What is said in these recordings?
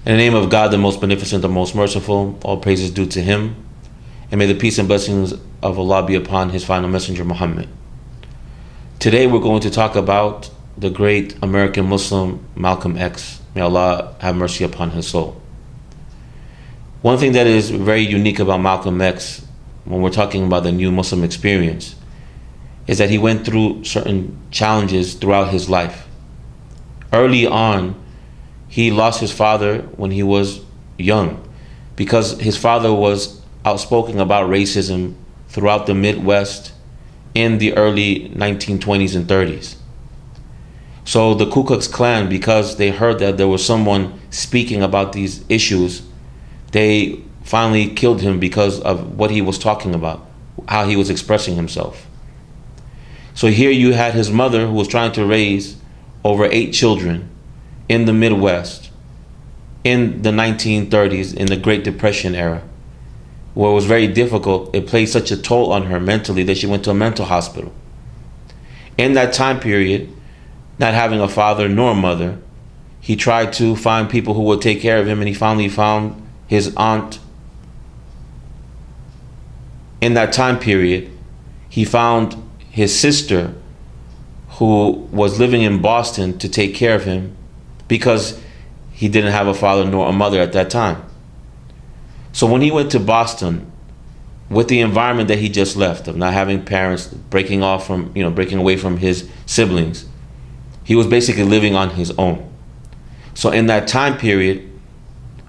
In the name of God, the most beneficent, the most merciful, all praise is due to Him. And may the peace and blessings of Allah be upon His final messenger, Muhammad. Today we're going to talk about the great American Muslim, Malcolm X. May Allah have mercy upon his soul. One thing that is very unique about Malcolm X, when we're talking about the new Muslim experience, is that he went through certain challenges throughout his life. Early on, he lost his father when he was young because his father was outspoken about racism throughout the Midwest in the early 1920s and 30s. So the Ku Klux Klan, because they heard that there was someone speaking about these issues, they finally killed him because of what he was talking about, how he was expressing himself. So here you had his mother who was trying to raise over 8 children in the Midwest in the 1930s, in the Great Depression era, where it was very difficult. It played such a toll on her mentally that she went to a mental hospital. In that time period, not having a father nor a mother, he tried to find people who would take care of him, and he finally found his aunt. In that time period, he found his sister who was living in Boston to take care of him because he didn't have a father nor a mother at that time. So when he went to Boston, with the environment that he just left, of not having parents, breaking away from his siblings, he was basically living on his own. So in that time period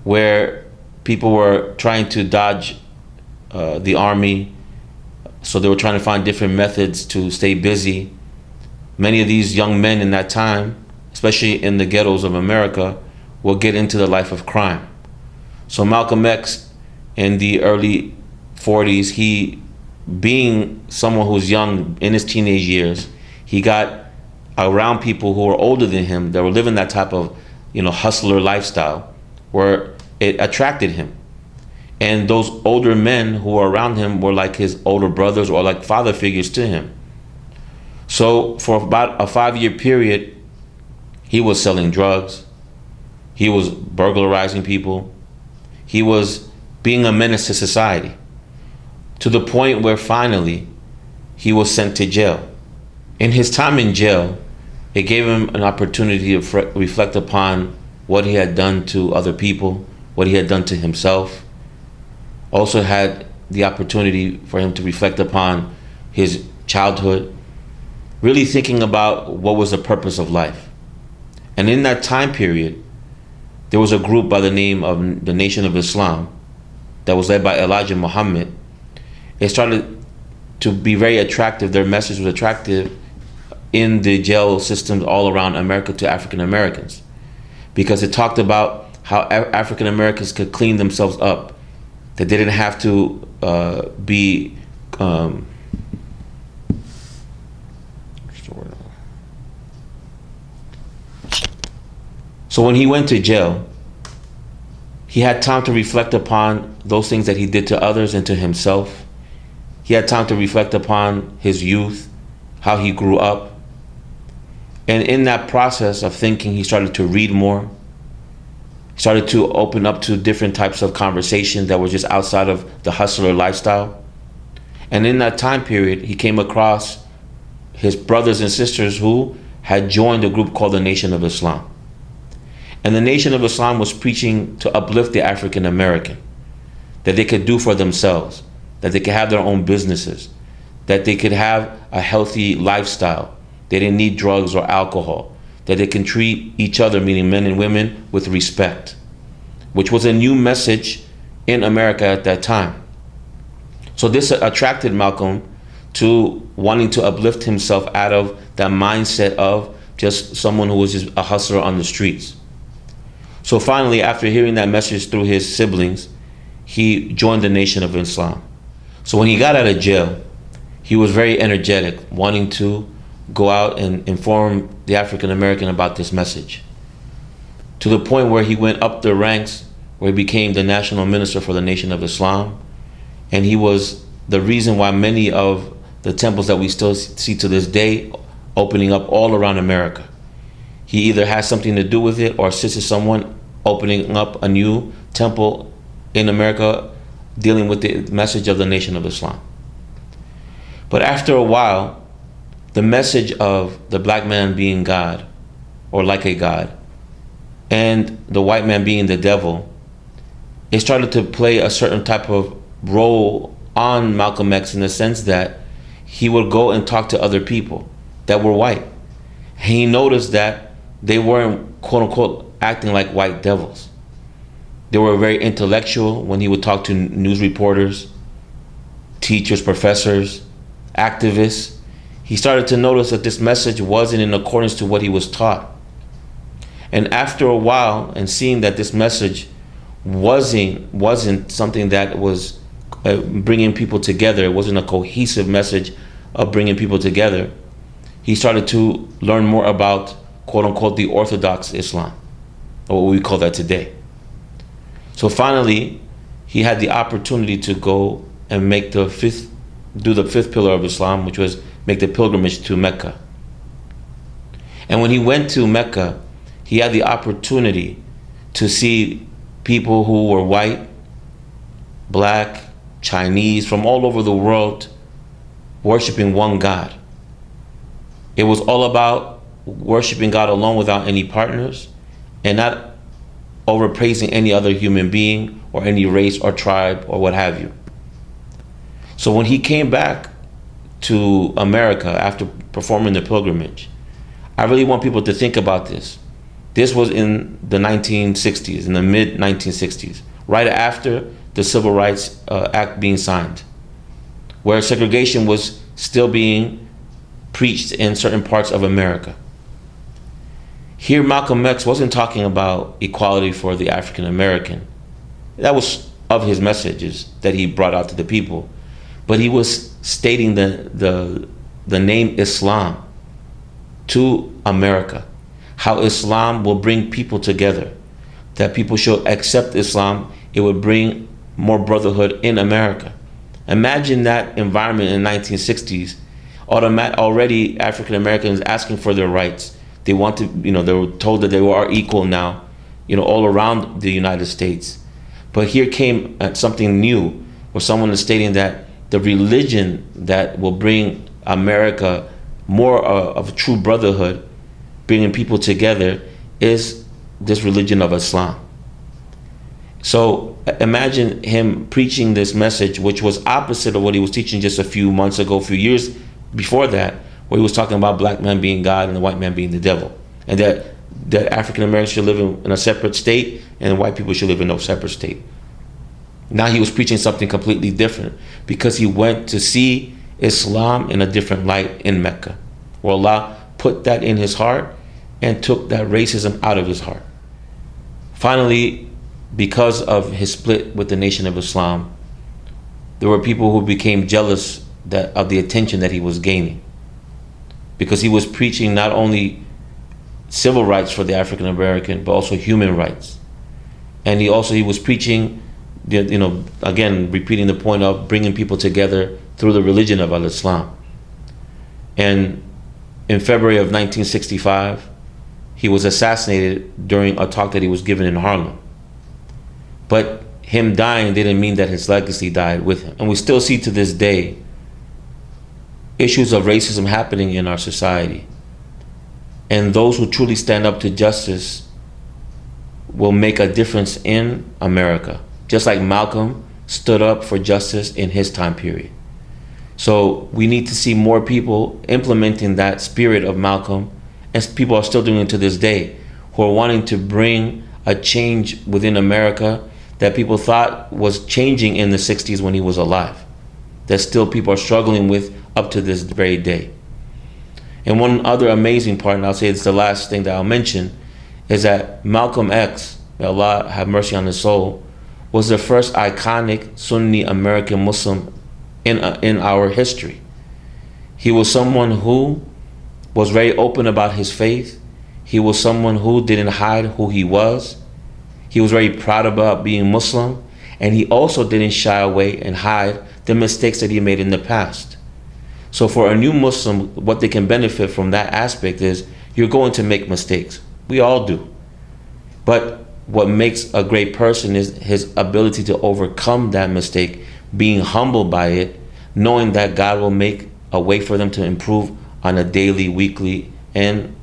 where people were trying to dodge the army, so they were trying to find different methods to stay busy, many of these young men in that time, especially in the ghettos of America, will get into the life of crime. So Malcolm X, in the early 40s, he, being someone who's young in his teenage years, he got around people who were older than him that were living that type of, hustler lifestyle, where it attracted him. And those older men who were around him were like his older brothers or like father figures to him. So for about a 5-year period, he was selling drugs, he was burglarizing people, he was being a menace to society, to the point where finally he was sent to jail. In his time in jail, it gave him an opportunity to reflect upon what he had done to other people, what he had done to himself. Also had the opportunity for him to reflect upon his childhood, really thinking about what was the purpose of life. And in that time period, there was a group by the name of the Nation of Islam that was led by Elijah Muhammad. It started to be very attractive. Their message was attractive in the jail systems all around America to African Americans, because it talked about how African Americans could clean themselves up, that they didn't have to be So when he went to jail, he had time to reflect upon those things that he did to others and to himself. He had time to reflect upon his youth, how he grew up. And in that process of thinking, he started to read more. He started to open up to different types of conversations that were just outside of the hustler lifestyle. And in that time period, he came across his brothers and sisters who had joined a group called the Nation of Islam. And the Nation of Islam was preaching to uplift the African American, that they could do for themselves, that they could have their own businesses, that they could have a healthy lifestyle. They didn't need drugs or alcohol, that they can treat each other, meaning men and women, with respect, which was a new message in America at that time. So this attracted Malcolm to wanting to uplift himself out of that mindset of just someone who was just a hustler on the streets. So finally, after hearing that message through his siblings, he joined the Nation of Islam. So when he got out of jail, he was very energetic, wanting to go out and inform the African American about this message, to the point where he went up the ranks, where he became the national minister for the Nation of Islam. And he was the reason why many of the temples that we still see to this day opening up all around America. He either has something to do with it or assisted someone opening up a new temple in America, dealing with the message of the Nation of Islam. But after a while, the message of the black man being God, or like a God, and the white man being the devil, it started to play a certain type of role on Malcolm X, in the sense that he would go and talk to other people that were white. He noticed that they weren't, quote unquote, acting like white devils. They were very intellectual when he would talk to news reporters, teachers, professors, activists. He started to notice that this message wasn't in accordance to what he was taught. And after a while, and seeing that this message wasn't something that was bringing people together, it wasn't a cohesive message of bringing people together, he started to learn more about, quote unquote, the Orthodox Islam, or what we call that today. So finally, he had the opportunity to go and do the fifth pillar of Islam, which was make the pilgrimage to Mecca. And when he went to Mecca, he had the opportunity to see people who were white, black, Chinese, from all over the world worshiping one God. It was all about worshiping God alone without any partners, and not overpraising any other human being or any race or tribe or what have you. So when he came back to America after performing the pilgrimage, I really want people to think about this. This was in the 1960s, in the mid 1960s, right after the Civil Rights Act being signed, where segregation was still being preached in certain parts of America. Here, Malcolm X wasn't talking about equality for the African American. That was of his messages that he brought out to the people. But he was stating the name Islam to America, how Islam will bring people together, that people should accept Islam. It would bring more brotherhood in America. Imagine that environment in the 1960s. Already African Americans asking for their rights. They want to, they were told that they are equal now, all around the United States. But here came something new, where someone is stating that the religion that will bring America more of a true brotherhood, bringing people together, is this religion of Islam. So imagine him preaching this message, which was opposite of what he was teaching just a few months ago, a few years before that, where he was talking about black man being God and the white man being the devil, and that African Americans should live in a separate state and white people should live in no separate state. Now he was preaching something completely different, because he went to see Islam in a different light in Mecca, where Allah put that in his heart and took that racism out of his heart. Finally, because of his split with the Nation of Islam, there were people who became jealous of the attention that he was gaining, because he was preaching not only civil rights for the African American, but also human rights. And he was preaching, again, repeating the point of bringing people together through the religion of Al-Islam. And in February of 1965, he was assassinated during a talk that he was given in Harlem. But him dying didn't mean that his legacy died with him. And we still see to this day issues of racism happening in our society. And those who truly stand up to justice will make a difference in America, just like Malcolm stood up for justice in his time period. So we need to see more people implementing that spirit of Malcolm, as people are still doing it to this day, who are wanting to bring a change within America that people thought was changing in the 60s when he was alive, that still people are struggling with up to this very day. And one other amazing part, and I'll say it's the last thing that I'll mention, is that Malcolm X, may Allah have mercy on his soul, was the first iconic Sunni American Muslim in our history. He was someone who was very open about his faith. He was someone who didn't hide who he was. He was very proud about being Muslim, and he also didn't shy away and hide the mistakes that he made in the past. So for a new Muslim, what they can benefit from that aspect is you're going to make mistakes. We all do. But what makes a great person is his ability to overcome that mistake, being humbled by it, knowing that God will make a way for them to improve on a daily, weekly, and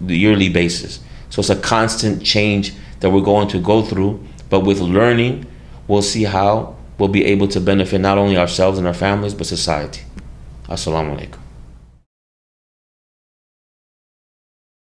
yearly basis. So it's a constant change that we're going to go through, but with learning, we'll see how we'll be able to benefit not only ourselves and our families, but society. Assalamu alaikum.